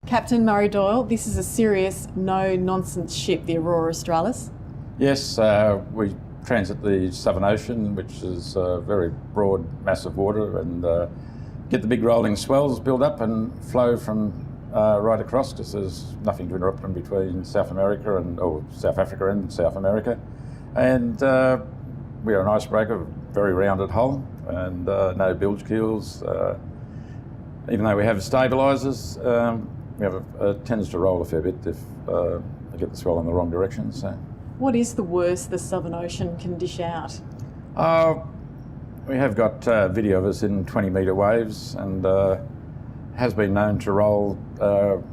Captain Murray Doyle, this is a serious, no-nonsense ship, the Aurora Australis. Yes, we transit the Southern Ocean, which is a very broad mass of water, and get the big rolling swells build up and flow from right across, because there's nothing to interrupt them between South America or South Africa and South America. And we are an icebreaker, very rounded hull, and no bilge keels. Even though we have stabilisers, we have tends to roll a fair bit if they get the swell in the wrong direction. So, what is the worst the Southern Ocean can dish out? We have got video of us in 20-metre waves, and has been known to roll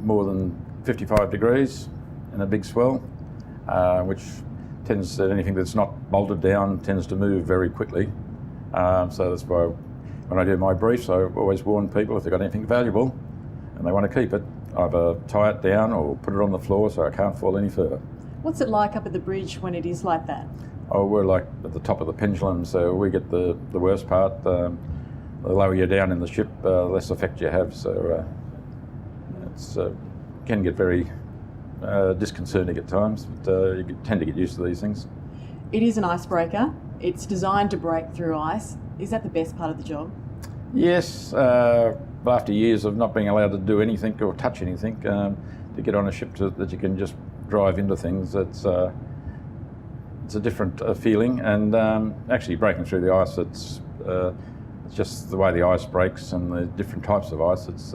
more than 55 degrees in a big swell, which tends to, anything that's not bolted down tends to move very quickly. So that's why when I do my briefs, I always warn people if they've got anything valuable and they want to keep it, either tie it down or put it on the floor so it can't fall any further. What's it like up at the bridge when it is like that? Oh, we're like at the top of the pendulum, so we get the worst part. The lower you're down in the ship, the less effect you have. So it's can get very disconcerting at times, but you tend to get used to these things. It is an icebreaker. It's designed to break through ice. Is that the best part of the job? Yes, but after years of not being allowed to do anything or touch anything, to get on a ship that you can just drive into things, it's a different feeling. And actually breaking through the ice, it's just the way the ice breaks and the different types of ice. It's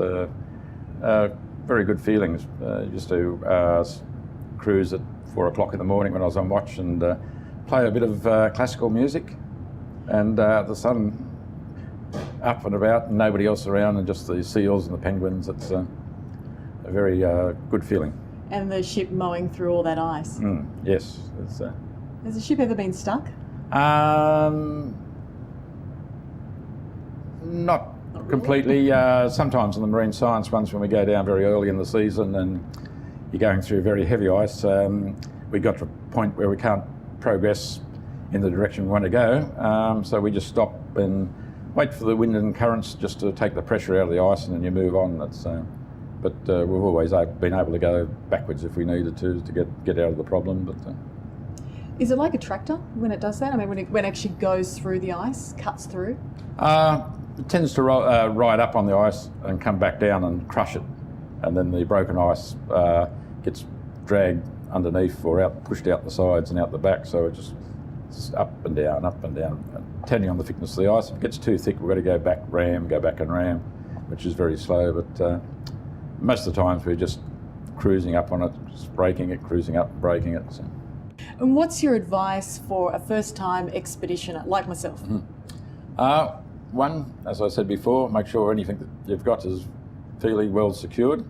very good feelings. Used to cruise at 4 o'clock in the morning when I was on watch and play a bit of classical music, and the sun up and about and nobody else around, and just the seals and the penguins. It's a very good feeling. And the ship mowing through all that ice. Yes. It's, Has the ship ever been stuck? Not completely. Sometimes on the marine science ones, when we go down very early in the season and you're going through very heavy ice, we got to a point where we can't progress in the direction we want to go, so we just stop and wait for the wind and currents just to take the pressure out of the ice, and then you move on. That's, but we've always been able to go backwards if we needed to get out of the problem. But is it like a tractor when it does that? I mean, when it actually goes through the ice, cuts through? It tends to ride up on the ice and come back down and crush it, and then the broken ice gets dragged underneath or pushed out the sides and out the back, so it just up and down, depending on the thickness of the ice. If it gets too thick, we've got to go back and ram, which is very slow, but most of the times we're just cruising up on it, just braking it, cruising up, braking it. So. And what's your advice for a first-time expeditioner like myself? One, as I said before, make sure anything that you've got is fairly well secured.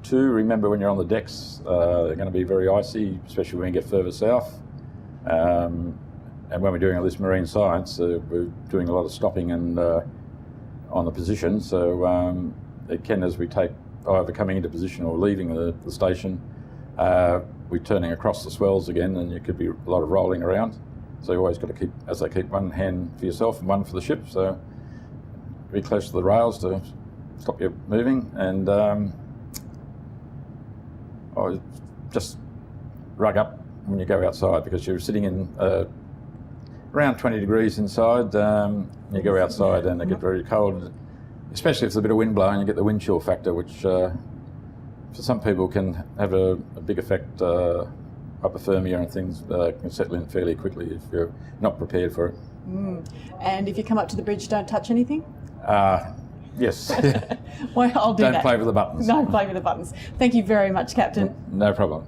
Two, remember when you're on the decks, they're going to be very icy, especially when you get further south. And when we're doing all this marine science, we're doing a lot of stopping and on the position. So it can, as we take either coming into position or leaving the station, we're turning across the swells again, and you could be a lot of rolling around. So you always got to keep, as they keep, one hand for yourself and one for the ship. So be close to the rails to stop you moving, and just rug up when you go outside, because you're sitting in around 20 degrees inside. You go outside and it gets very cold, especially if there's a bit of wind blowing. You get the wind chill factor, which for some people can have a big effect. Hypothermia and things can settle in fairly quickly if you're not prepared for it. And if you come up to the bridge, don't touch anything? Yes. Well, I'll do that. Don't play with the buttons. Don't play with the buttons. Thank you very much, Captain. No problem.